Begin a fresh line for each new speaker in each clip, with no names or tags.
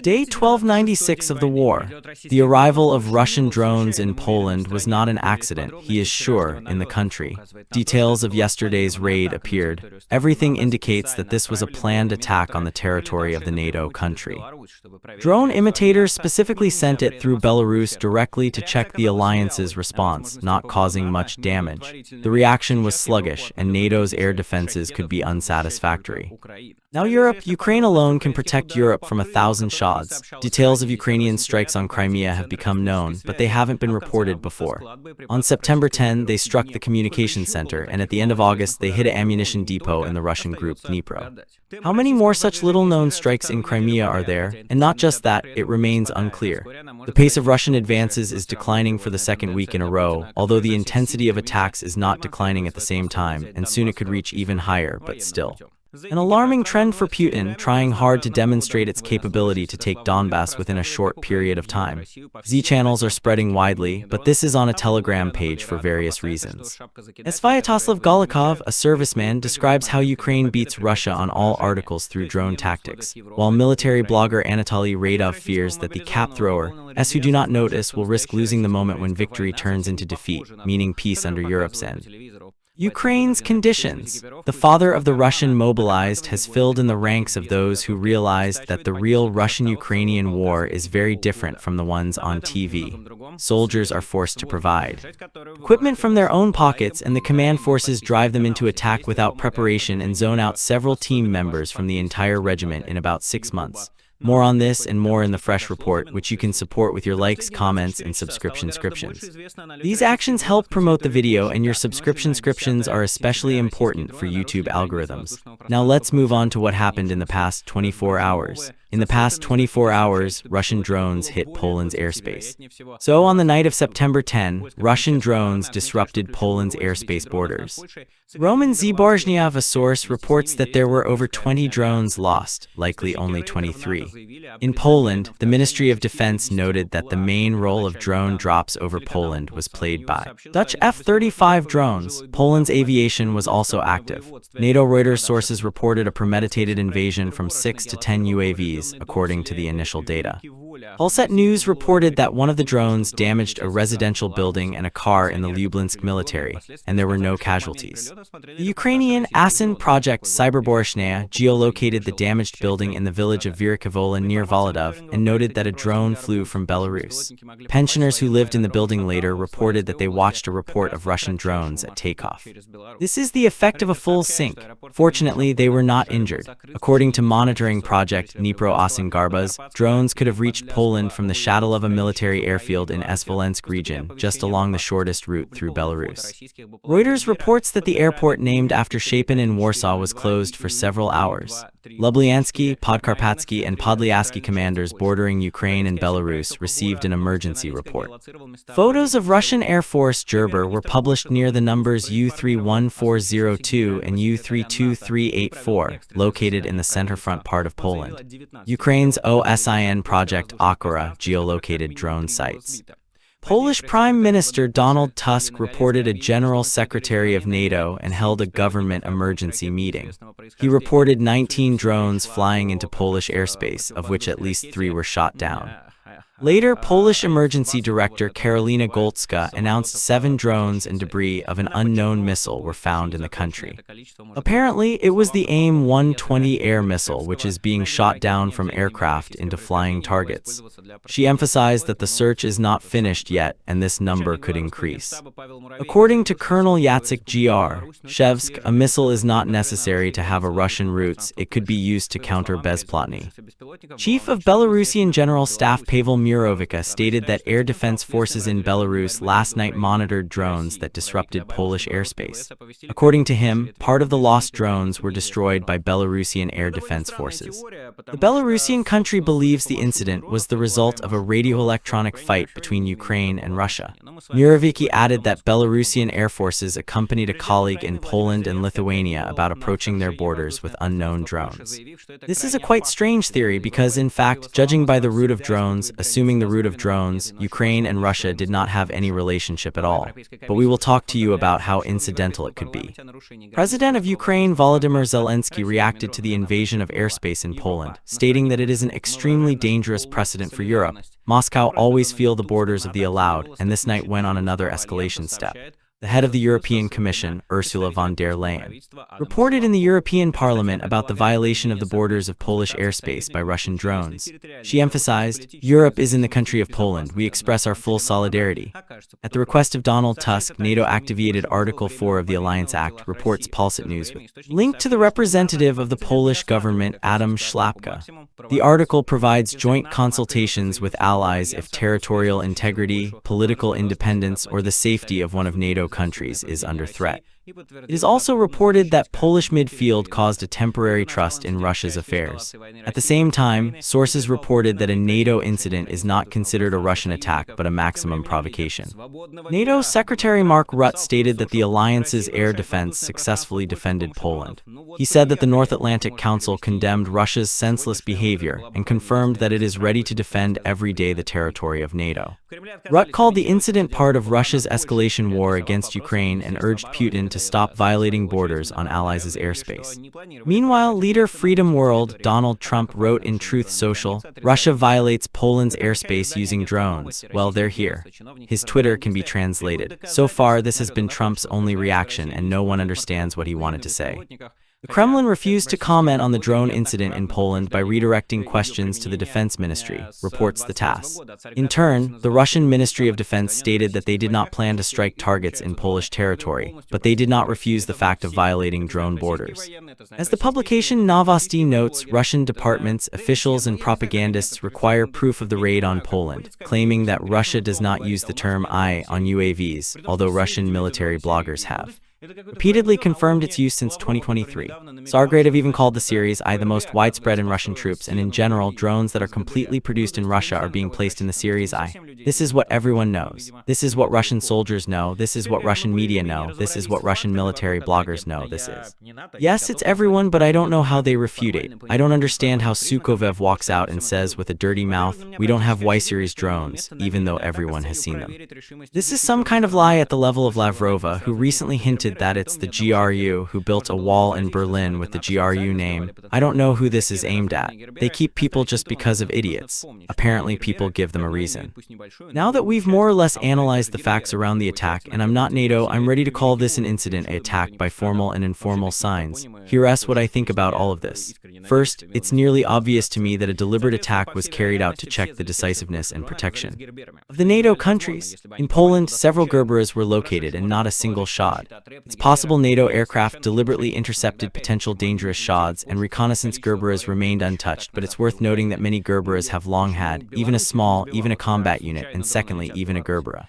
Day 1296 of the war. The arrival of Russian drones in Poland was not an accident, he is sure, in the country. Details of yesterday's raid appeared. Everything indicates that this was a planned attack on the territory of the NATO country. Drone imitators specifically sent it through Belarus directly to check the alliance's response, not causing much damage. The reaction was sluggish, and NATO's air defenses could be unsatisfactory. Now Ukraine alone can protect Europe from 1,000 Shaheds. Details of Ukrainian strikes on Crimea have become known, but they haven't been reported before. On September 10, they struck the communications center, and at the end of August, they hit an ammunition depot in the Russian group Dnepr. How many more such little-known strikes in Crimea are there? And not just that, it remains unclear. The pace of Russian advances is declining for the second week in a row, although the intensity of attacks is not declining at the same time, and soon it could reach even higher, but still. An alarming trend for Putin, trying hard to demonstrate its capability to take Donbass within a short period of time. Z channels are spreading widely, but this is on a Telegram page for various reasons. Svyatoslav Golikov, a serviceman, describes how Ukraine beats Russia on all articles through drone tactics, while military blogger Anatoly Radov fears that the cap thrower, who do not notice, will risk losing the moment when victory turns into defeat, meaning peace under Europe's end. Ukraine's conditions. The father of the Russian mobilized has filled in the ranks of those who realized that the real Russian-Ukrainian war is very different from the ones on TV. Soldiers are forced to provide equipment from their own pockets, and the command forces drive them into attack without preparation and zone out several team members from the entire regiment in about 6 months. More on this and more in the Fresh Report, which you can support with your likes, comments, and subscriptions. These actions help promote the video, and your subscriptions are especially important for YouTube algorithms. Now let's move on to what happened in the past 24 hours. In the past 24 hours, Russian drones hit Poland's airspace. So on the night of September 10, Russian drones disrupted Poland's airspace borders. Roman Zborznyev, a source, reports that there were over 20 drones lost, likely only 23. In Poland, the Ministry of Defense noted that the main role of drone drops over Poland was played by Dutch F-35 drones. Poland's aviation was also active. NATO Reuters sources reported a premeditated invasion from 6 to 10 UAVs, according to the initial data. Polsat News reported that one of the drones damaged a residential building and a car in the Lublinsk military, and there were no casualties. The Ukrainian ASIN project Cyberborshnia geolocated the damaged building in the village of Vyrikovola near Volodov and noted that a drone flew from Belarus. Pensioners who lived in the building later reported that they watched a report of Russian drones at takeoff. This is the effect of a full sync. Fortunately, they were not injured. According to monitoring project Dnepr Osin Garbaz, drones could have reached Poland from the shuttle of a military airfield in Smolensk region, just along the shortest route through Belarus. Reuters reports that the airport named after Chapin in Warsaw was closed for several hours. Lublyansky, Podkarpatsky, and Podlyasky commanders bordering Ukraine and Belarus received an emergency report. Photos of Russian Air Force Gerber were published near the numbers U-31402 and U-32384, located in the center front part of Poland. Ukraine's OSIN project Akora geolocated drone sites. Polish Prime Minister Donald Tusk reported a General Secretary of NATO and held a government emergency meeting. He reported 19 drones flying into Polish airspace, of which at least 3 were shot down. Later, Polish Emergency Director Karolina Goltska announced 7 drones and debris of an unknown missile were found in the country. Apparently, it was the AIM-120 air missile, which is being shot down from aircraft into flying targets. She emphasized that the search is not finished yet, and this number could increase. According to Colonel Yatsik Gr. Shevsk, a missile is not necessary to have a Russian roots, it could be used to counter Bezplotny. Chief of Belarusian General Staff Pavel Murovica stated that air defense forces in Belarus last night monitored drones that disrupted Polish airspace. According to him, part of the lost drones were destroyed by Belarusian air defense forces. The Belarusian country believes the incident was the result of a radioelectronic fight between Ukraine and Russia. Murovica added that Belarusian air forces accompanied a colleague in Poland and Lithuania about approaching their borders with unknown drones. This is a quite strange theory because, in fact, judging by the route of drones, assuming assuming the route of drones, Ukraine and Russia did not have any relationship at all. But we will talk to you about how incidental it could be. President of Ukraine Volodymyr Zelensky reacted to the invasion of airspace in Poland, stating that it is an extremely dangerous precedent for Europe. Moscow always feel the borders of the allowed, and this night went on another escalation step. The head of the European Commission, Ursula von der Leyen, reported in the European Parliament about the violation of the borders of Polish airspace by Russian drones. She emphasized, "Europe is in the country of Poland. We express our full solidarity." At the request of Donald Tusk, NATO activated Article 4 of the Alliance Act, reports Polsat News, linked to the representative of the Polish government, Adam Szlapka. The article provides joint consultations with allies if territorial integrity, political independence, or the safety of one of NATO countries is under threat. It is also reported that Polish midfield caused a temporary trust in Russia's affairs. At the same time, sources reported that a NATO incident is not considered a Russian attack but a maximum provocation. NATO Secretary Mark Rutte stated that the alliance's air defense successfully defended Poland. He said that the North Atlantic Council condemned Russia's senseless behavior and confirmed that it is ready to defend every day the territory of NATO. Rutte called the incident part of Russia's escalation war against Ukraine and urged Putin to stop violating borders on allies' airspace. Meanwhile, leader Freedom World Donald Trump wrote in Truth Social, "Russia violates Poland's airspace using drones. Well, they're here." His Twitter can be translated. So far, this has been Trump's only reaction, and no one understands what he wanted to say. The Kremlin refused to comment on the drone incident in Poland by redirecting questions to the Defense Ministry, reports the TASS. In turn, the Russian Ministry of Defense stated that they did not plan to strike targets in Polish territory, but they did not refuse the fact of violating drone borders. As the publication Novosti notes, Russian departments, officials, and propagandists require proof of the raid on Poland, claiming that Russia does not use the term "I" on UAVs, although Russian military bloggers have repeatedly confirmed its use since 2023. Tsargradov even called the series I the most widespread in Russian troops, and in general, drones that are completely produced in Russia are being placed in the series I. This is what everyone knows. This is what Russian soldiers know. This is what Russian media know. This is what Russian military bloggers know. This is. Yes, it's everyone, but I don't know how they refute it. I don't understand how Sukovev walks out and says with a dirty mouth, "We don't have Y-series drones," even though everyone has seen them. This is some kind of lie at the level of Lavrova, who recently hinted that it's the GRU who built a wall in Berlin with the GRU name. I don't know who this is aimed at. They keep people just because of idiots. Apparently people give them a reason. Now that we've more or less analyzed the facts around the attack, and I'm not NATO, I'm ready to call this an incident, an attack by formal and informal signs. Here's what I think about all of this. First, it's nearly obvious to me that a deliberate attack was carried out to check the decisiveness and protection of the NATO countries. In Poland, several Gerberas were located and not a single shot. It's possible NATO aircraft deliberately intercepted potential dangerous shots, and reconnaissance Gerberas remained untouched, but it's worth noting that many Gerberas have long had, even a combat unit, and secondly, even a Gerbera.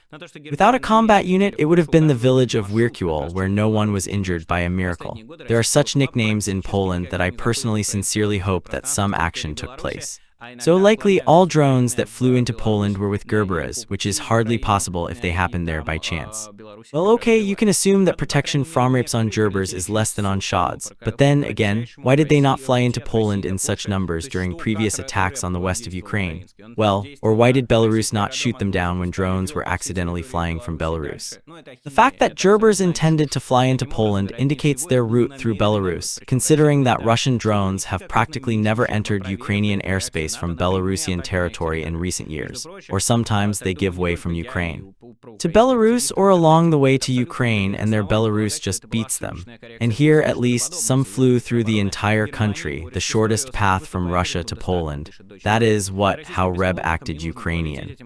Without a combat unit, it would have been the village of Wirkuol, where no one was injured by a miracle. There are such nicknames in Poland that I personally sincerely hope that some action took place. So likely all drones that flew into Poland were with Gerberas, which is hardly possible if they happened there by chance. Well, okay, you can assume that protection from rapes on Gerberas is less than on Shaheds, but then again, why did they not fly into Poland in such numbers during previous attacks on the west of Ukraine? Well, or why did Belarus not shoot them down when drones were accidentally flying from Belarus? The fact that Gerberas intended to fly into Poland indicates their route through Belarus, considering that Russian drones have practically never entered Ukrainian airspace from Belarusian territory in recent years, or sometimes they give way from Ukraine to Belarus or along the way to Ukraine, and their Belarus just beats them. And here, at least, some flew through the entire country, the shortest path from Russia to Poland. That is how Reb acted Ukrainian.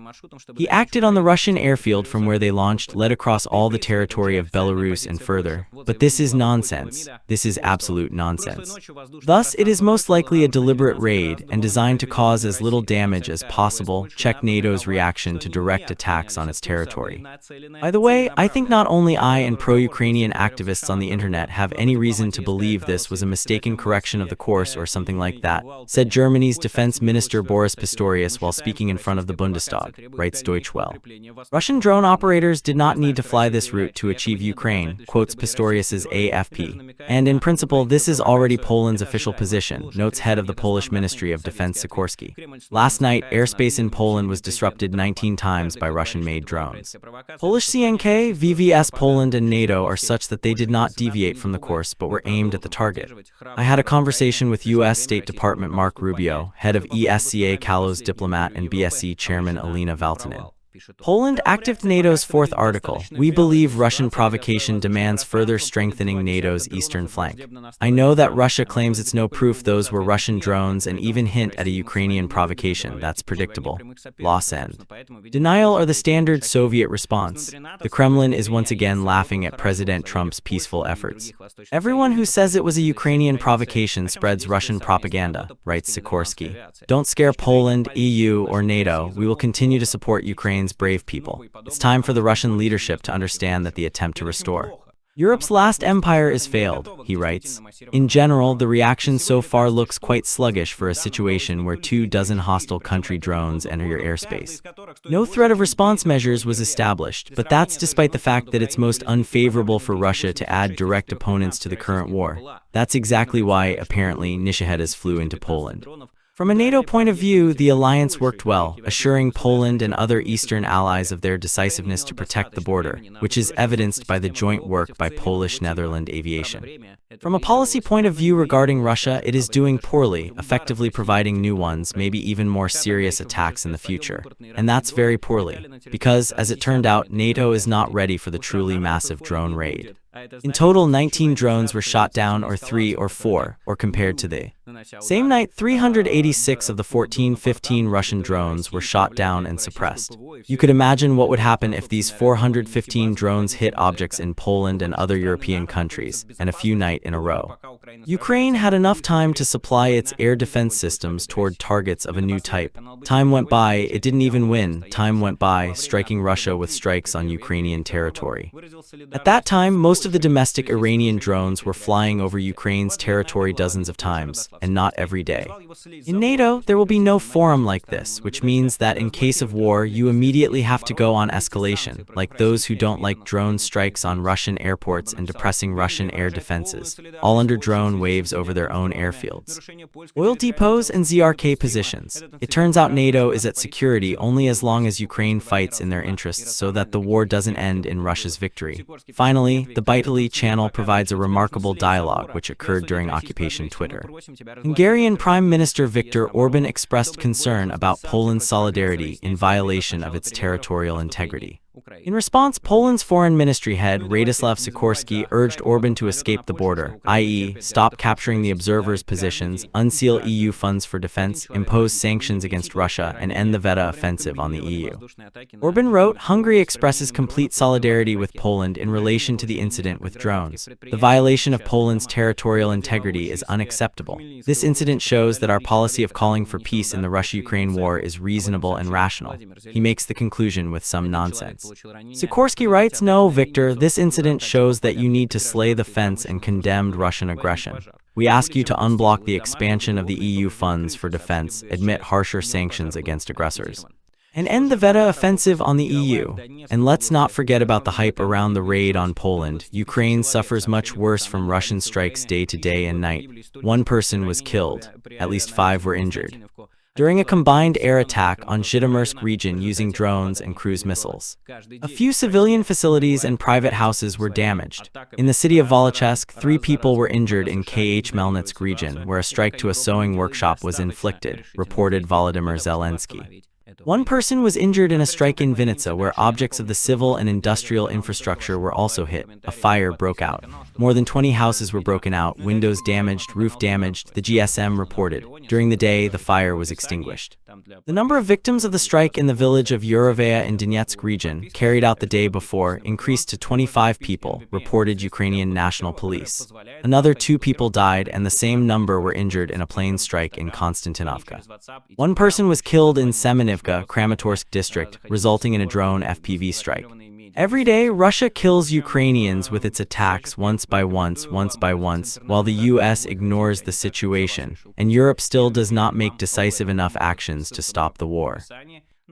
He acted on the Russian airfield from where they launched, led across all the territory of Belarus and further. But this is nonsense. This is absolute nonsense. Thus, it is most likely a deliberate raid and designed to cause as little damage as possible. Check NATO's reaction to direct attacks on its territory. By the way, I think not only I and pro-Ukrainian activists on the internet have any reason to believe this was a mistaken correction of the course or something like that, said Germany's Defense Minister Boris Pistorius while speaking in front of the Bundestag, writes Deutsche Welle. Russian drone operators did not need to fly this route to achieve Ukraine, quotes Pistorius's AFP. And in principle, this is already Poland's official position, notes head of the Polish Ministry of Defense Sikorski. Last night, airspace in Poland was disrupted 19 times by Russian-made drones. Polish CNK, VVS Poland and NATO are such that they did not deviate from the course but were aimed at the target. I had a conversation with U.S. State Department Mark Rubio, head of ESCA Kalos diplomat and BSE chairman Alina Valtanin. Poland actived NATO's fourth article. We believe Russian provocation demands further strengthening NATO's eastern flank. I know that Russia claims it's no proof those were Russian drones and even hint at a Ukrainian provocation. That's predictable. Loss end. Denial or the standard Soviet response. The Kremlin is once again laughing at President Trump's peaceful efforts. Everyone who says it was a Ukrainian provocation spreads Russian propaganda, writes Sikorski. Don't scare Poland, EU, or NATO. We will continue to support Ukraine's brave people. It's time for the Russian leadership to understand that the attempt to restore Europe's last empire is failed, he writes. In general, the reaction so far looks quite sluggish for a situation where 24 hostile country drones enter your airspace. No threat of response measures was established, but that's despite the fact that it's most unfavorable for Russia to add direct opponents to the current war. That's exactly why, apparently, Shaheds flew into Poland. From a NATO point of view, the alliance worked well, assuring Poland and other Eastern allies of their decisiveness to protect the border, which is evidenced by the joint work by Polish-Netherlands aviation. From a policy point of view regarding Russia, it is doing poorly, effectively providing new ones, maybe even more serious attacks in the future. And that's very poorly, because, as it turned out, NATO is not ready for the truly massive drone raid. In total, 19 drones were shot down, or 3 or 4, or compared to the same night, 386 of the 15 Russian drones were shot down and suppressed. You could imagine what would happen if these 415 drones hit objects in Poland and other European countries, and a few nights in a row. Ukraine had enough time to supply its air defense systems toward targets of a new type. Time went by, it didn't even win. Time went by, striking Russia with strikes on Ukrainian territory. At that time, most of the domestic Iranian drones were flying over Ukraine's territory dozens of times, and not every day. In NATO, there will be no forum like this, which means that in case of war, you immediately have to go on escalation, like those who don't like drone strikes on Russian airports and depressing Russian air defenses, all under drone waves over their own airfields. Oil depots and ZRK positions. It turns out NATO is at security only as long as Ukraine fights in their interests so that the war doesn't end in Russia's victory. Finally, the Bytely channel provides a remarkable dialogue which occurred during occupation Twitter. Hungarian Prime Minister Viktor Orban expressed concern about Poland's solidarity in violation of its territorial integrity. In response, Poland's foreign ministry head, Radoslav Sikorski, urged Orban to escape the border, i.e., stop capturing the observers' positions, unseal EU funds for defense, impose sanctions against Russia, and end the Veta offensive on the EU. Orban wrote, Hungary expresses complete solidarity with Poland in relation to the incident with drones. The violation of Poland's territorial integrity is unacceptable. This incident shows that our policy of calling for peace in the Russia-Ukraine war is reasonable and rational. He makes the conclusion with some nonsense. Sikorski writes, No, Victor, this incident shows that you need to slay the fence and condemned Russian aggression. We ask you to unblock the expansion of the EU funds for defense, admit harsher sanctions against aggressors, and end the Veta offensive on the EU. And let's not forget about the hype around the raid on Poland. Ukraine suffers much worse from Russian strikes day to day and night. 1 person was killed, at least 5 were injured during a combined air attack on Zhytomyr region using drones and cruise missiles. A few civilian facilities and private houses were damaged. In the city of Volochysk, 3 people were injured in Khmelnytsk region, where a strike to a sewing workshop was inflicted, reported Volodymyr Zelensky. 1 person was injured in a strike in Vinnytsia, where objects of the civil and industrial infrastructure were also hit. A fire broke out. More than 20 houses were broken out, windows damaged, roof damaged, the GSM reported. During the day, the fire was extinguished. The number of victims of the strike in the village of Yurovaya in Donetsk region, carried out the day before, increased to 25 people, reported Ukrainian National Police. Another 2 people died and the same number were injured in a plane strike in Konstantinovka. 1 person was killed in Semenivka, Kramatorsk district, resulting in a drone FPV strike. Every day, Russia kills Ukrainians with its attacks once by once, while the US ignores the situation, and Europe still does not make decisive enough actions to stop the war.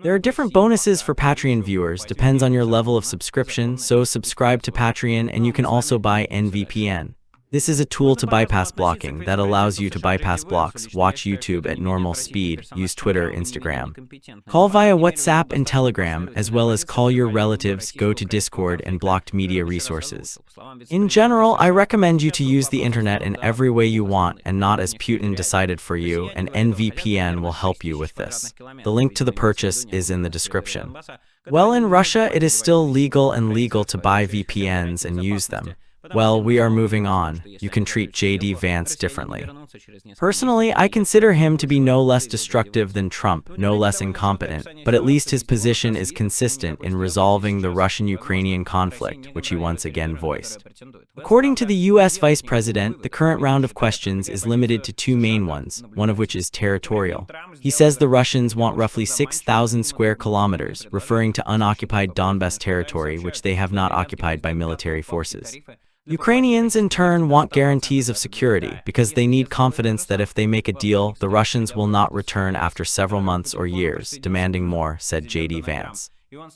There are different bonuses for Patreon viewers, depends on your level of subscription, so subscribe to Patreon and you can also buy NVPN. This is a tool to bypass blocking that allows you to bypass blocks, watch YouTube at normal speed, use Twitter, Instagram. Call via WhatsApp and Telegram, as well as call your relatives, go to Discord and blocked media resources. In general, I recommend you to use the internet in every way you want and not as Putin decided for you, and NVPN will help you with this. The link to the purchase is in the description. Well, in Russia, it is still legal to buy VPNs and use them. Well, we are moving on. You can treat JD Vance differently. Personally, I consider him to be no less destructive than Trump, no less incompetent, but at least his position is consistent in resolving the Russian-Ukrainian conflict, which he once again voiced. According to the US Vice President, the current round of questions is limited to two main ones, one of which is territorial. He says the Russians want roughly 6,000 square kilometers, referring to unoccupied Donbas territory which they have not occupied by military forces. Ukrainians, in turn, want guarantees of security because they need confidence that if they make a deal, the Russians will not return after several months or years, demanding more, said JD Vance.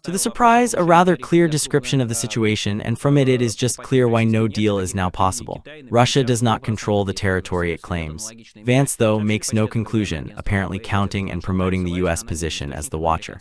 To the surprise, a rather clear description of the situation, and from it is just clear why no deal is now possible. Russia does not control the territory it claims. Vance, though, makes no conclusion, apparently counting and promoting the US position as the watcher.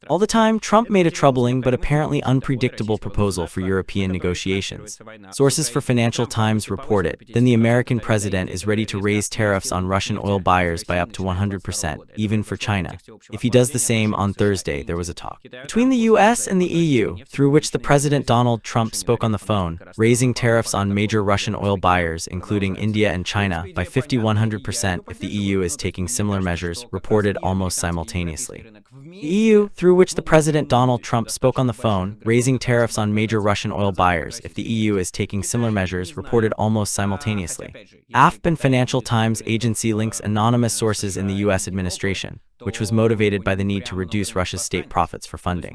All the time, Trump made a troubling but apparently unpredictable proposal for European negotiations. Sources for Financial Times report it. Then the American president is ready to raise tariffs on Russian oil buyers by up to 100%, even for China. If he does the same on Thursday, there was a talk between the US and the EU, through which the President Donald Trump spoke on the phone, raising tariffs on major Russian oil buyers, including India and China, by 100% if the EU is taking similar measures, reported almost simultaneously. The EU, through which the President Donald Trump spoke on the phone, raising tariffs on major Russian oil buyers if the EU is taking similar measures, reported almost simultaneously. AFP and Financial Times agency links anonymous sources in the US administration, which was motivated by the need to reduce Russia's state profits for funding.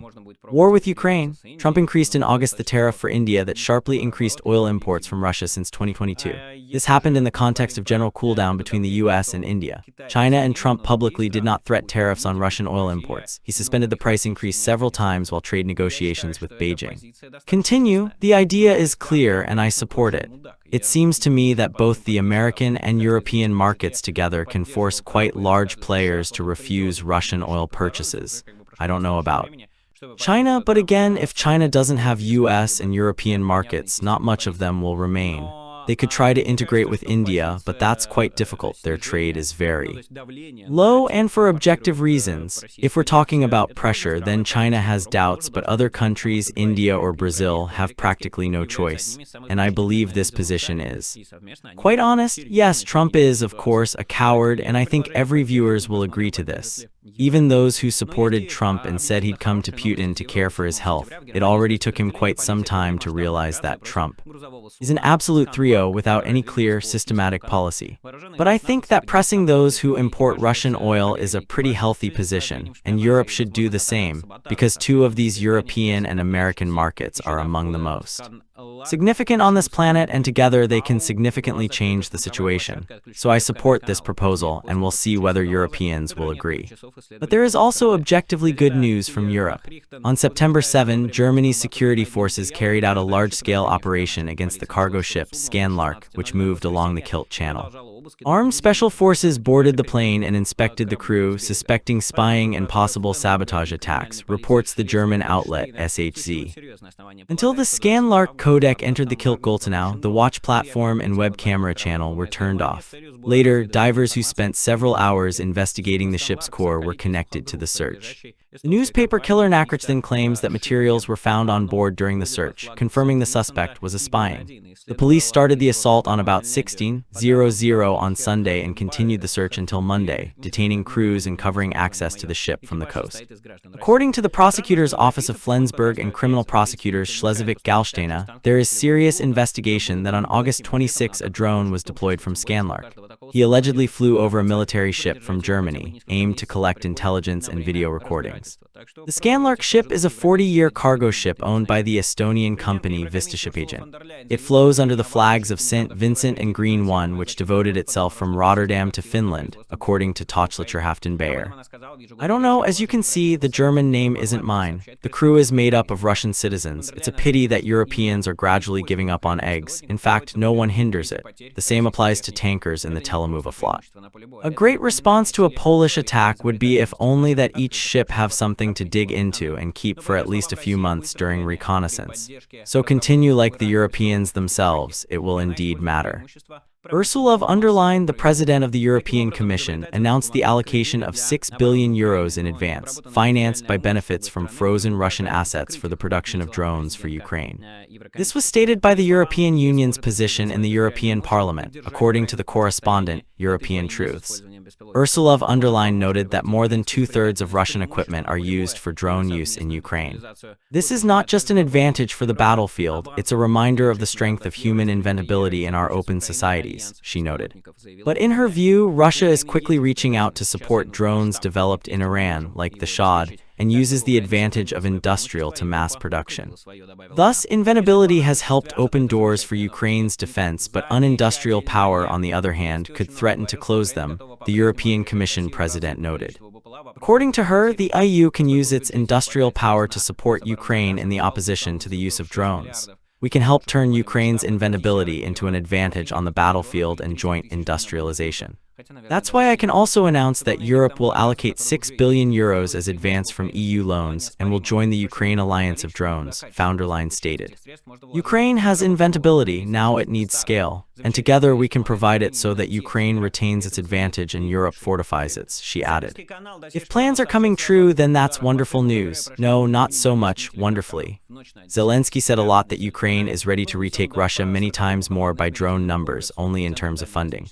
War with Ukraine. Trump increased in August the tariff for India that sharply increased oil imports from Russia since 2022. This happened in the context of general cooldown between the US and India. China and Trump publicly did not threaten tariffs on Russian oil imports. He suspended the price increase several times while trade negotiations with Beijing continue. The idea is clear and I support it. It seems to me that both the American and European markets together can force quite large players to refuse Russian oil purchases. I don't know about China, but again, if China doesn't have US and European markets, not much of them will remain. They could try to integrate with India, but that's quite difficult. Their trade is very low, and for objective reasons. If we're talking about pressure, then China has doubts, but other countries, India or Brazil, have practically no choice. And I believe this position is quite honest. Yes, Trump is, of course, a coward, and I think every viewers will agree to this. Even those who supported Trump and said he'd come to Putin to care for his health, it already took him quite some time to realize that Trump is an absolute 3-0 without any clear, systematic policy. But I think that pressing those who import Russian oil is a pretty healthy position, and Europe should do the same, because two of these European and American markets are among the most significant on this planet, and together they can significantly change the situation. So I support this proposal, and we'll see whether Europeans will agree. But there is also objectively good news from Europe. On September 7, Germany's security forces carried out a large-scale operation against the cargo ship Scanlark, which moved along the Kilt Channel. Armed special forces boarded the plane and inspected the crew, suspecting spying and possible sabotage attacks, reports the German outlet SHZ. Until the Scanlark codec entered the Kilt Gultenau, the watch platform and web camera channel were turned off. Later, divers who spent several hours investigating the ship's core were connected to the search. The newspaper killer Nacke then claims that materials were found on board during the search, confirming the suspect was a spying. The police started the assault on about 16:00 on Sunday and continued the search until Monday, detaining crews and covering access to the ship from the coast. According to the prosecutor's office of Flensburg and criminal prosecutors Schleswig-Holstein, there is serious investigation that on August 26 a drone was deployed from Scanlark. He allegedly flew over a military ship from Germany, aimed to collect intelligence and video recordings. The Scanlark ship is a 40-year cargo ship owned by the Estonian company Vistashipagent. It flows under the flags of St. Vincent and Green One, which devoted itself from Rotterdam to Finland, according to Tauchlicherhaften Bayer. I don't know, as you can see, the German name isn't mine. The crew is made up of Russian citizens. It's a pity that Europeans are gradually giving up on eggs. In fact, no one hinders it. The same applies to tankers in the Telemuva flot. A great response to a Polish attack would be if only that each ship have something to dig into and keep for at least a few months during reconnaissance. So continue like the Europeans themselves, it will indeed matter. Ursula von der Leyen, the president of the European Commission, announced the allocation of €6 billion in advance, financed by benefits from frozen Russian assets for the production of drones for Ukraine. This was stated by the European Union's position in the European Parliament, according to the correspondent, European Truths. Ursula von der Leyen noted that more than two-thirds of Russian equipment are used for drone use in Ukraine. This is not just an advantage for the battlefield, it's a reminder of the strength of human inventability in our open societies, she noted. But in her view, Russia is quickly reaching out to support drones developed in Iran, like the Shaheds, and uses the advantage of industrial to mass production. Thus, inventability has helped open doors for Ukraine's defense, but unindustrial power, on the other hand, could threaten to close them, the European Commission president noted. According to her, the EU can use its industrial power to support Ukraine in the opposition to the use of drones. We can help turn Ukraine's inventability into an advantage on the battlefield and joint industrialization. That's why I can also announce that Europe will allocate €6 billion as advance from EU loans and will join the Ukraine Alliance of Drones, von der Leyen stated. Ukraine has inventability, now it needs scale, and together we can provide it so that Ukraine retains its advantage and Europe fortifies its, she added. If plans are coming true, then that's wonderful news. No, not so much, wonderfully. Zelensky said a lot that Ukraine is ready to retake Russia many times more by drone numbers, only in terms of funding.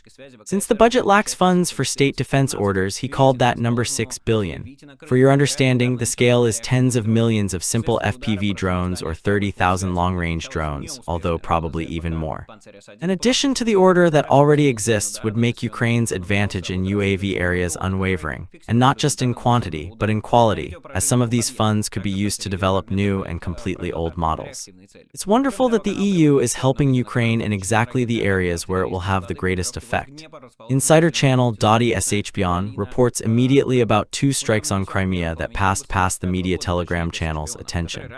Since the budget lacks funds for state defense orders, he called that number €6 billion. For your understanding, the scale is tens of millions of simple FPV drones or 30,000 long-range drones, although probably even more. An addition to the order that already exists would make Ukraine's advantage in UAV areas unwavering, and not just in quantity, but in quality, as some of these funds could be used to develop new and completely old models. It's wonderful that the EU is helping Ukraine in exactly the areas where it will have the greatest effect. Insider channel .shbon reports immediately about two strikes on Crimea that passed past the media Telegram channel's attention.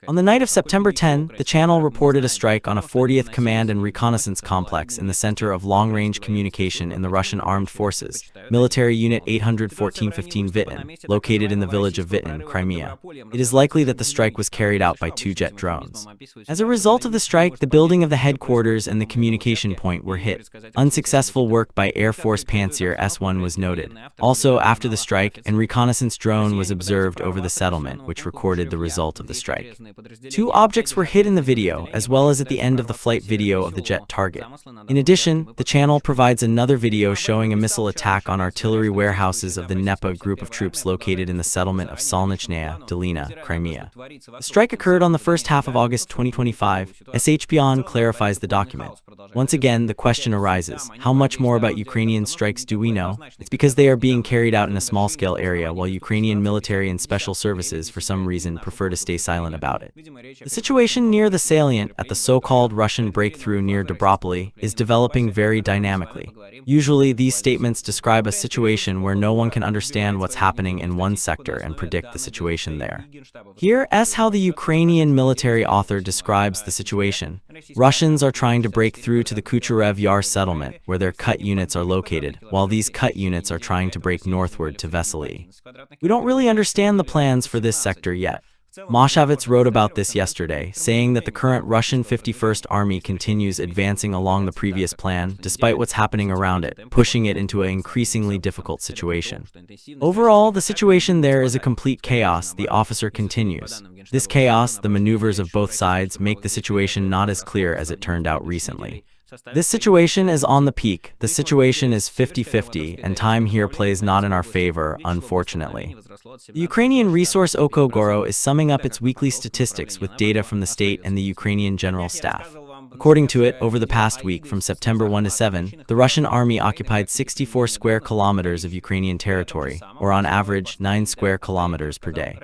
On the night of September 10, the channel reported a strike on a 40th Command and Reconnaissance Complex in the center of long-range communication in the Russian Armed Forces, Military Unit 814-15 Vitin, located in the village of Vitin, Crimea. It is likely that the strike was carried out by two jet drones. As a result of the strike, the building of the headquarters and the communication point were hit. Unsuccessful work by Air Force Pantsir S-1 was noted. Also, after the strike, a reconnaissance drone was observed over the settlement, which recorded the result of the strike. Two objects were hit in the video, as well as at the end of the flight video of the jet target. In addition, the channel provides another video showing a missile attack on artillery warehouses of the Dnepr group of troops located in the settlement of Solnechная Dolina, Crimea. The strike occurred on the first half of August 2025. SHBON clarifies the document. Once again, the question arises, how much more about Ukrainian strikes do we know? It's because they are being carried out in a small-scale area, while Ukrainian military and special services, for some reason, prefer to stay silent about it. The situation near the salient, at the so-called Russian breakthrough near Dobropillia, is developing very dynamically. Usually, these statements describe a situation where no one can understand what's happening in one sector and predict the situation there. Here's how the Ukrainian military author describes the situation. Russians are trying to break through to the Kucherev Yar settlement, where their cut units are located, while these cut units are trying to break northward to Vesely. We don't really understand the plans for this sector yet. Moshavitz wrote about this yesterday, saying that the current Russian 51st Army continues advancing along the previous plan, despite what's happening around it, pushing it into an increasingly difficult situation. Overall, the situation there is a complete chaos, the officer continues. This chaos, the maneuvers of both sides, make the situation not as clear as it turned out recently. This situation is on the peak, the situation is 50-50, and time here plays not in our favor, unfortunately. The Ukrainian resource Okogoro is summing up its weekly statistics with data from the state and the Ukrainian General Staff. According to it, over the past week, from September 1 to 7, the Russian army occupied 64 square kilometers of Ukrainian territory, or on average 9 square kilometers per day.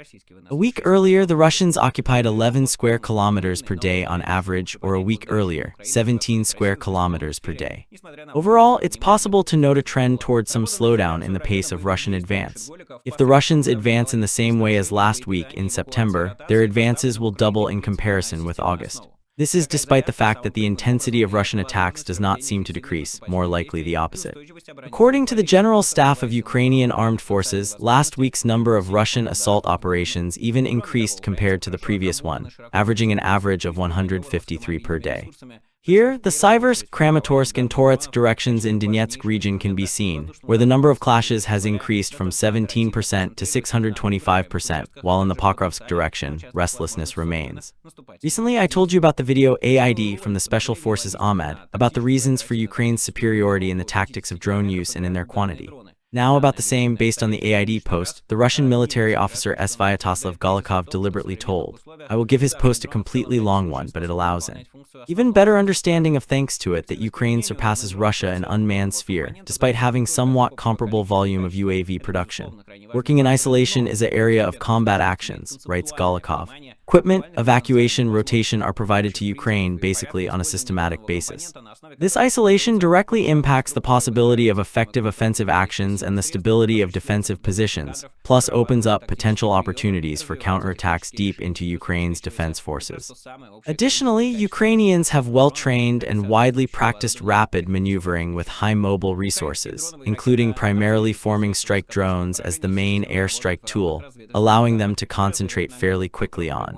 A week earlier, the Russians occupied 11 square kilometers per day on average, or a week earlier, 17 square kilometers per day. Overall, it's possible to note a trend towards some slowdown in the pace of Russian advance. If the Russians advance in the same way as last week in September, their advances will double in comparison with August. This is despite the fact that the intensity of Russian attacks does not seem to decrease, more likely the opposite. According to the General Staff of Ukrainian Armed Forces, last week's number of Russian assault operations even increased compared to the previous one, averaging an average of 153 per day. Here, the Siversk, Kramatorsk, and Toretsk directions in Donetsk region can be seen, where the number of clashes has increased from 17% to 625%, while in the Pokrovsk direction, restlessness remains. Recently, I told you about the video AID from the Special Forces Ahmed about the reasons for Ukraine's superiority in the tactics of drone use and in their quantity. Now about the same, based on the AID post, the Russian military officer Svyatoslav Golikov deliberately told, I will give his post a completely long one, but it allows an even better understanding of thanks to it that Ukraine surpasses Russia in unmanned sphere, despite having somewhat comparable volume of UAV production. Working in isolation is an area of combat actions, writes Golikov. Equipment, evacuation, rotation are provided to Ukraine basically on a systematic basis. This isolation directly impacts the possibility of effective offensive actions and the stability of defensive positions, plus opens up potential opportunities for counterattacks deep into Ukraine's defense forces. Additionally, Ukrainians have well-trained and widely practiced rapid maneuvering with high mobile resources, including primarily forming strike drones as the main airstrike tool, allowing them to concentrate fairly quickly on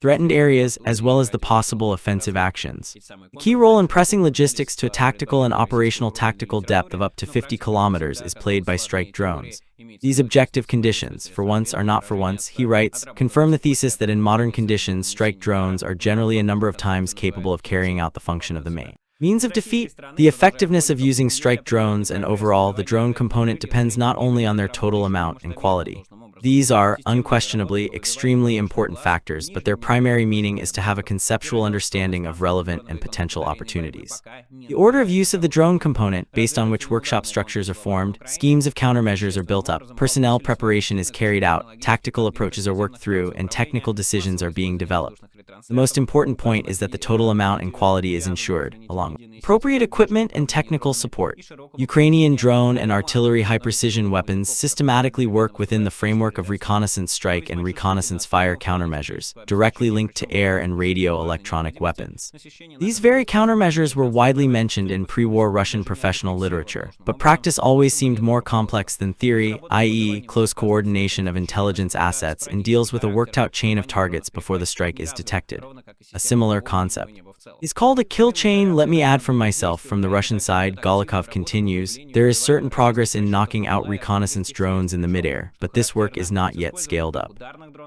threatened areas as well as the possible offensive actions. A key role in pressing logistics to a tactical and operational tactical depth of up to 50 kilometers is played by strike drones. These objective conditions, for once are not for once, he writes, confirm the thesis that in modern conditions strike drones are generally a number of times capable of carrying out the function of the main means of defeat. The effectiveness of using strike drones and overall the drone component depends not only on their total amount and quality. These are, unquestionably, extremely important factors, but their primary meaning is to have a conceptual understanding of relevant and potential opportunities. The order of use of the drone component, based on which workshop structures are formed, schemes of countermeasures are built up, personnel preparation is carried out, tactical approaches are worked through, and technical decisions are being developed. The most important point is that the total amount and quality is ensured, along with appropriate equipment and technical support. Ukrainian drone and artillery high-precision weapons systematically work within the framework of reconnaissance strike and reconnaissance fire countermeasures, directly linked to air and radio electronic weapons. These very countermeasures were widely mentioned in pre-war Russian professional literature, but practice always seemed more complex than theory, i.e., close coordination of intelligence assets, and deals with a worked-out chain of targets before the strike is detected. A similar concept is called a kill chain. Let me add from myself, from the Russian side, Golikov continues, there is certain progress in knocking out reconnaissance drones in the midair, but this work is not yet scaled up.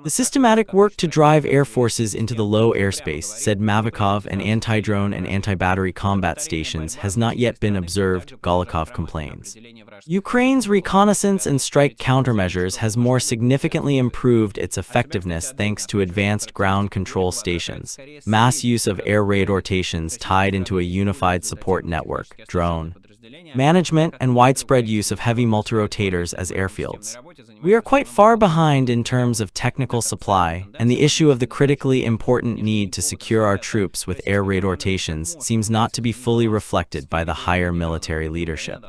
The systematic work to drive air forces into the low airspace, said Mavikov, and anti-drone and anti-battery combat stations has not yet been observed, Golikov complains. Ukraine's reconnaissance and strike countermeasures has more significantly improved its effectiveness thanks to advanced ground control stations, mass use of air raid rotations tied into a unified support network, drone management, and widespread use of heavy multirotators as airfields. We are quite far behind in terms of technical supply, and the issue of the critically important need to secure our troops with air raid rotations seems not to be fully reflected by the higher military leadership.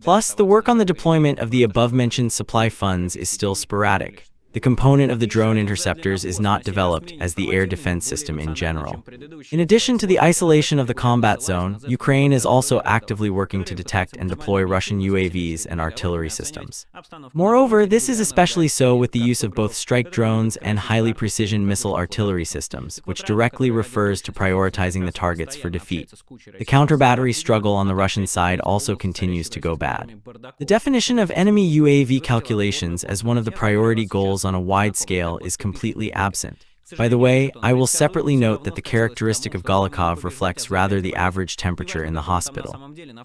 Plus, the work on the deployment of the above-mentioned supply funds is still sporadic. The component of the drone interceptors is not developed as the air defense system in general. In addition to the isolation of the combat zone, Ukraine is also actively working to detect and deploy Russian UAVs and artillery systems. Moreover, this is especially so with the use of both strike drones and highly precision missile artillery systems, which directly refers to prioritizing the targets for defeat. The counter-battery struggle on the Russian side also continues to go bad. The definition of enemy UAV calculations as one of the priority goals on a wide scale is completely absent. By the way, I will separately note that the characteristic of Golikov reflects rather the average temperature in the hospital.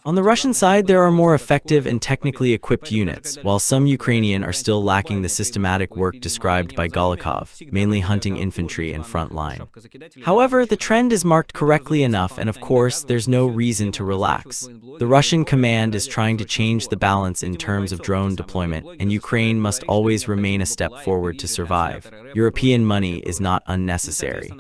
On the Russian side, there are more effective and technically equipped units, while some Ukrainian are still lacking the systematic work described by Golikov, mainly hunting infantry and frontline. However, the trend is marked correctly enough, and of course, there's no reason to relax. The Russian command is trying to change the balance in terms of drone deployment, and Ukraine must always remain a step forward to survive. European money is not unnecessary.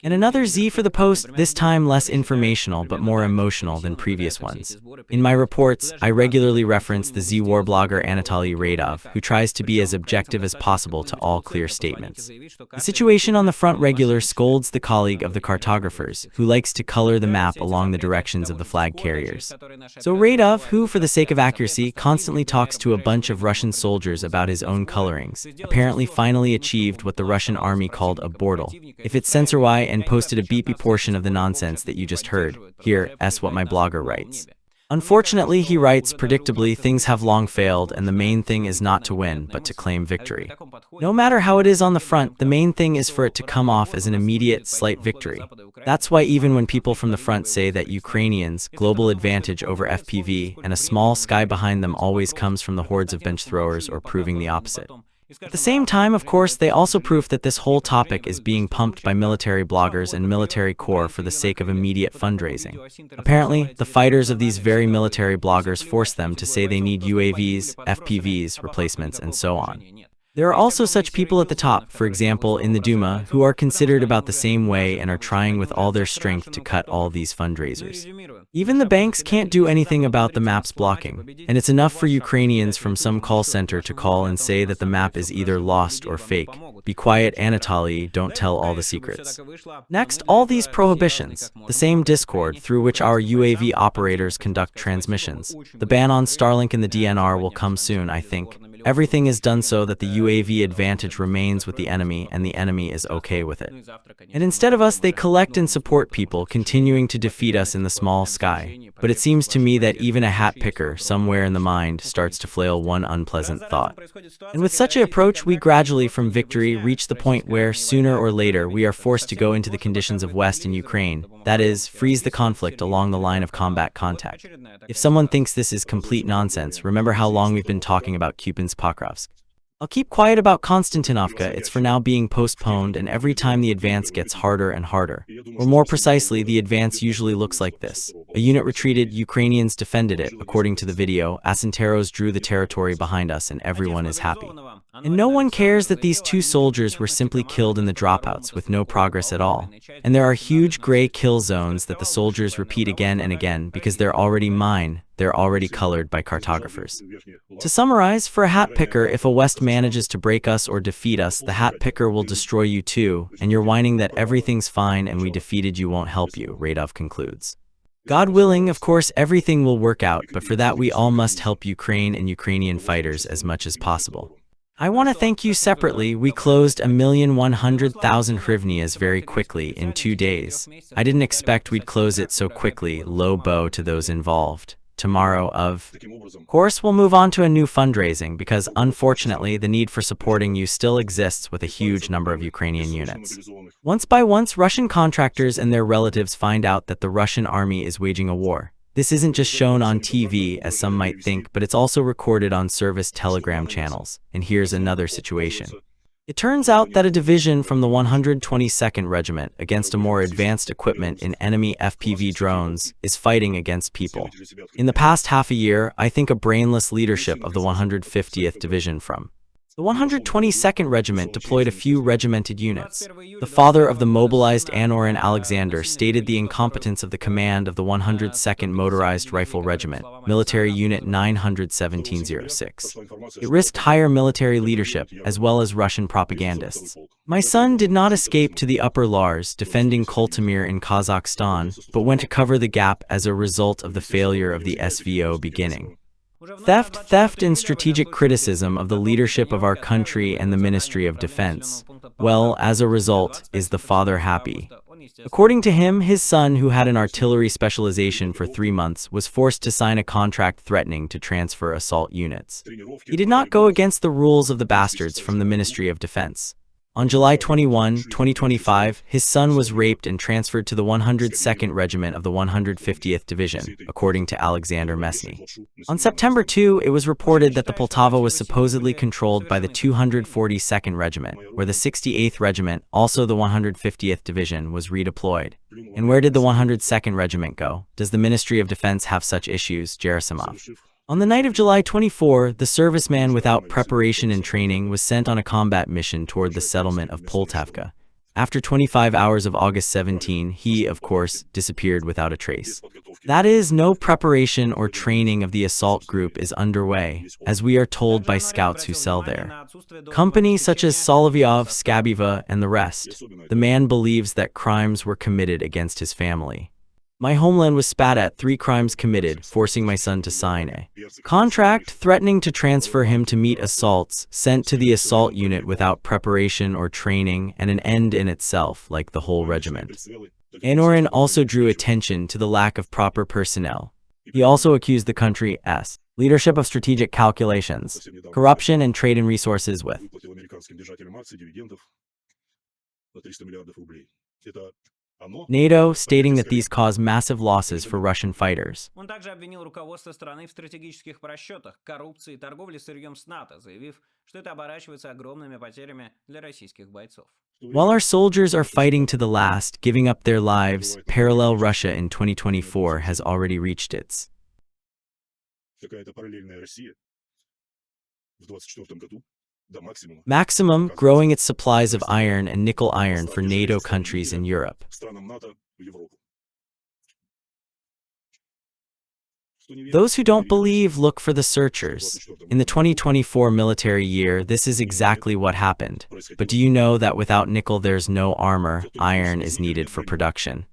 And another Z for the post, this time less informational but more emotional than previous ones. In my reports, I regularly reference the Z war blogger Anatoly Radov, who tries to be as objective as possible to all clear statements. The situation on the front regular scolds the colleague of the cartographers, who likes to color the map along the directions of the flag carriers. So Radov, who for the sake of accuracy constantly talks to a bunch of Russian soldiers about his own colorings, apparently finally achieved what the Russian army called a bortle. If it's censor Y and posted a beepy portion of the nonsense that you just heard, here, s what my blogger writes. Unfortunately, he writes, predictably, things have long failed, and the main thing is not to win, but to claim victory. No matter how it is on the front, the main thing is for it to come off as an immediate, slight victory. That's why even when people from the front say that Ukrainians' global advantage over FPV and a small sky behind them always comes from the hordes of bench throwers or proving the opposite. At the same time, of course, they also prove that this whole topic is being pumped by military bloggers and military corps for the sake of immediate fundraising. Apparently, the fighters of these very military bloggers force them to say they need UAVs, FPVs, replacements, and so on. There are also such people at the top, for example, in the Duma, who are considered about the same way and are trying with all their strength to cut all these fundraisers. Even the banks can't do anything about the map's blocking, and it's enough for Ukrainians from some call center to call and say that the map is either lost or fake. Be quiet, Anatoly, don't tell all the secrets. Next, all these prohibitions, the same Discord through which our UAV operators conduct transmissions. The ban on Starlink in the DNR will come soon, I think. Everything is done so that the UAV advantage remains with the enemy and the enemy is okay with it. And instead of us, they collect and support people, continuing to defeat us in the small sky. But it seems to me that even a hat picker, somewhere in the mind, starts to flail one unpleasant thought. And with such an approach, we gradually, from victory, reach the point where, sooner or later, we are forced to go into the conditions of West in Ukraine, that is, freeze the conflict along the line of combat contact. If someone thinks this is complete nonsense, remember how long we've been talking about Kupiansk Pokrovsk. I'll keep quiet about Konstantinovka, it's for now being postponed, and every time the advance gets harder and harder. Or more precisely, the advance usually looks like this. A unit retreated, Ukrainians defended it, according to the video, Asanteros drew the territory behind us, and everyone is happy. And no one cares that these two soldiers were simply killed in the dropouts with no progress at all. And there are huge gray kill zones that the soldiers repeat again and again because they're already mine, they're already colored by cartographers. To summarize, for a hat picker, if a West manages to break us or defeat us, the hat picker will destroy you too, and you're whining that everything's fine and we defeated you won't help you, Radov concludes. God willing, of course, everything will work out, but for that we all must help Ukraine and Ukrainian fighters as much as possible. I want to thank you separately. We closed 1,100,000 hryvnias very quickly in 2 days. I didn't expect we'd close it so quickly, low bow to those involved. Tomorrow, of course, we'll move on to a new fundraising because, unfortunately, the need for supporting you still exists with a huge number of Ukrainian units. Once by once, Russian contractors and their relatives find out that the Russian army is waging a war. This isn't just shown on TV, as some might think, but it's also recorded on service Telegram channels. And here's another situation. It turns out that a division from the 122nd Regiment, against a more advanced equipment in enemy FPV drones, is fighting against people. In the past half a year, I think a brainless leadership of the 150th Division from the 122nd Regiment deployed a few regimented units. The father of the mobilized Anorin Alexander stated the incompetence of the command of the 102nd Motorized Rifle Regiment, Military Unit 91706. It risked higher military leadership, as well as Russian propagandists. My son did not escape to the Upper Lars, defending Koltamir in Kazakhstan, but went to cover the gap as a result of the failure of the SVO beginning. Theft and strategic criticism of the leadership of our country and the Ministry of Defense. Well, as a result, is the father happy? According to him, his son, who had an artillery specialization for 3 months, was forced to sign a contract threatening to transfer assault units. He did not go against the rules of the bastards from the Ministry of Defense. On July 21, 2025, his son was raped and transferred to the 102nd Regiment of the 150th Division, according to Alexander Mesny. On September 2, it was reported that the Poltava was supposedly controlled by the 242nd Regiment, where the 68th Regiment, also the 150th Division, was redeployed. And where did the 102nd Regiment go? Does the Ministry of Defense have such issues? Gerasimov. On the night of July 24, the serviceman without preparation and training was sent on a combat mission toward the settlement of Poltavka. After 25 hours of August 17, he, of course, disappeared without a trace. That is, no preparation or training of the assault group is underway, as we are told by scouts who sell there. Companies such as Solovyov, Skabiva, and the rest. The man believes that crimes were committed against his family. My homeland was spat at, 3 crimes committed, forcing my son to sign a contract threatening to transfer him to meet assaults, sent to the assault unit without preparation or training, and an end in itself, like the whole regiment. Anorin also drew attention to the lack of proper personnel. He also accused the country's leadership of strategic calculations, corruption, and trade in resources with NATO, stating that these cause massive losses for Russian fighters.
Он также обвинил руководство страны в стратегических просчетах, коррупции и торговле сырьем с НАТО, заявив, что это оборачивается огромными потерями для российских бойцов.
While our soldiers are fighting to the last, giving up their lives, parallel Russia in 2024 has already reached its maximum, growing its supplies of iron and nickel iron for NATO countries in Europe. Those who don't believe look for the searchers. In the 2024 military year, this is exactly what happened. But do you know that without nickel there's no armor? Iron is needed for production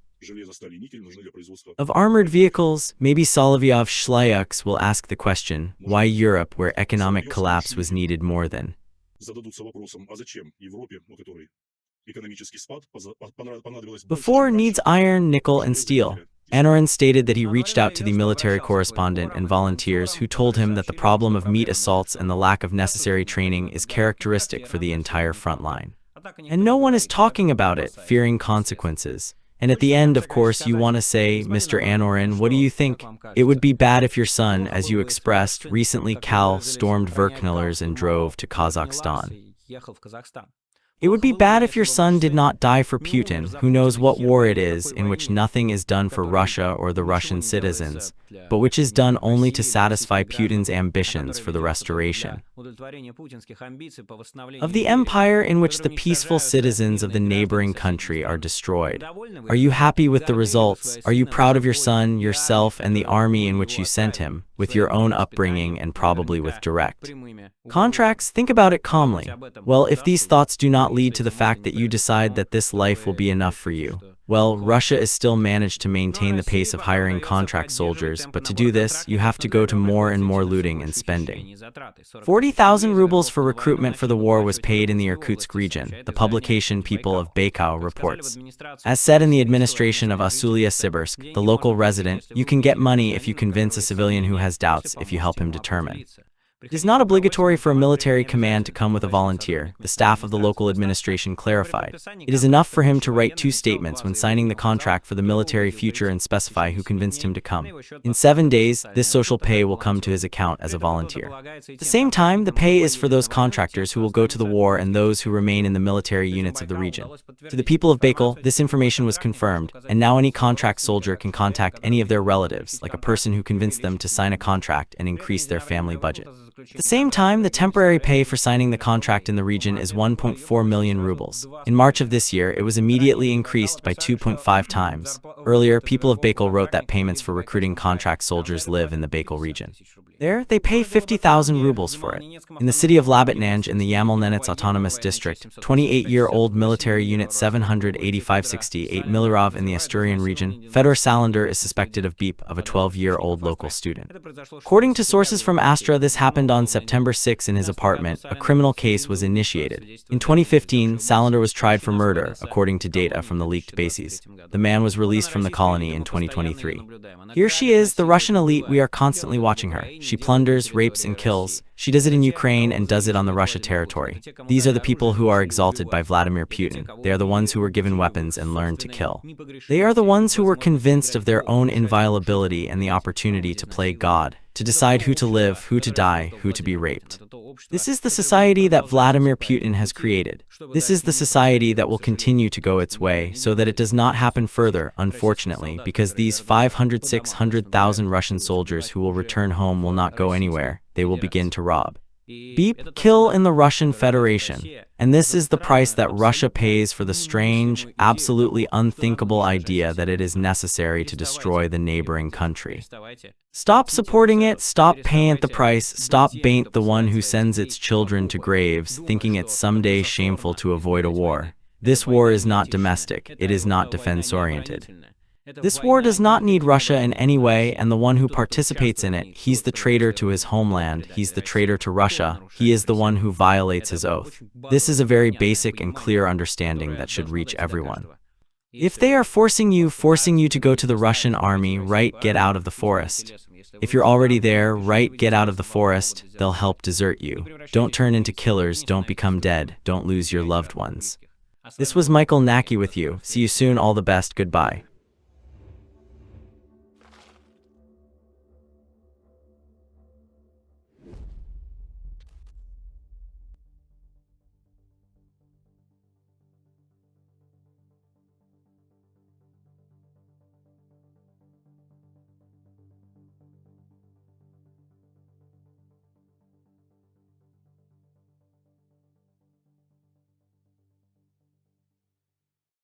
of armored vehicles. Maybe Solovyov Shlayuks will ask the question, why Europe, where economic collapse was needed more than before, needs iron, nickel, and steel. Anorin stated that he reached out to the military correspondent and volunteers who told him that the problem of meat assaults and the lack of necessary training is characteristic for the entire front line. And no one is talking about it, fearing consequences. And at the end, of course, you want to say, Mr. Anorin, what do you think? It would be bad if your son, as you expressed, recently stormed Verknellers and drove to Kazakhstan. It would be bad if your son did not die for Putin, who knows what war it is, in which nothing is done for Russia or the Russian citizens, but which is done only to satisfy Putin's ambitions for the restoration of the empire, in which the peaceful citizens of the neighboring country are destroyed. Are you happy with the results? Are you proud of your son, yourself, and the army in which you sent him, with your own upbringing and probably with direct contracts? Think about it calmly. Well, if these thoughts do not lead to the fact that you decide that this life will be enough for you, well, Russia is still managed to maintain the pace of hiring contract soldiers, but to do this, you have to go to more and more looting and spending. 40,000 rubles for recruitment for the war was paid in the Irkutsk region, the publication People of Baikal reports. As said in the administration of Asulia Sibirsk, the local resident, you can get money if you convince a civilian who has doubts, if you help him determine. It is not obligatory for a military command to come with a volunteer, the staff of the local administration clarified. It is enough for him to write 2 statements when signing the contract for the military future and specify who convinced him to come. In 7 days, this social pay will come to his account as a volunteer. At the same time, the pay is for those contractors who will go to the war and those who remain in the military units of the region. To the people of Baikal, this information was confirmed, and now any contract soldier can contact any of their relatives, like a person who convinced them to sign a contract and increase their family budget. At the same time, the temporary pay for signing the contract in the region is 1.4 million rubles. In March of this year, it was immediately increased by 2.5 times. Earlier, people of Baikal wrote that payments for recruiting contract soldiers live in the Baikal region. There, they pay 50,000 rubles for it. In the city of Labitnanj in the Yamal-Nenets Autonomous District, 28-year-old military unit 78568 Milorov in the Asturian region, Fedor Salander is suspected of beep of a 12-year-old local student. According to sources from Astra, this happened on September 6 in his apartment. A criminal case was initiated. In 2015, Salander was tried for murder, according to data from the leaked bases. The man was released from the colony in 2023. Here she is, the Russian elite. We are constantly watching her. She plunders, rapes, and kills. She does it in Ukraine and does it on the Russia territory. These are the people who are exalted by Vladimir Putin. They are the ones who were given weapons and learned to kill. They are the ones who were convinced of their own inviolability and the opportunity to play God, to decide who to live, who to die, who to be raped. This is the society that Vladimir Putin has created. This is the society that will continue to go its way so that it does not happen further, unfortunately, because these 500,000-600,000 Russian soldiers who will return home will not go anywhere. They will begin to rob. Beep, kill in the Russian Federation. And this is the price that Russia pays for the strange, absolutely unthinkable idea that it is necessary to destroy the neighboring country. Stop supporting it, stop paying it the price, stop being the one who sends its children to graves, thinking it's someday shameful to avoid a war. This war is not domestic, it is not defense-oriented. This war does not need Russia in any way, and the one who participates in it, he's the traitor to his homeland, he's the traitor to Russia, he is the one who violates his oath. This is a very basic and clear understanding that should reach everyone. If they are forcing you to go to the Russian army, right, get out of the forest. If you're already there, right, get out of the forest, they'll help desert you. Don't turn into killers, don't become dead, don't lose your loved ones. This was Michael Nacke with you. See you soon, all the best, goodbye.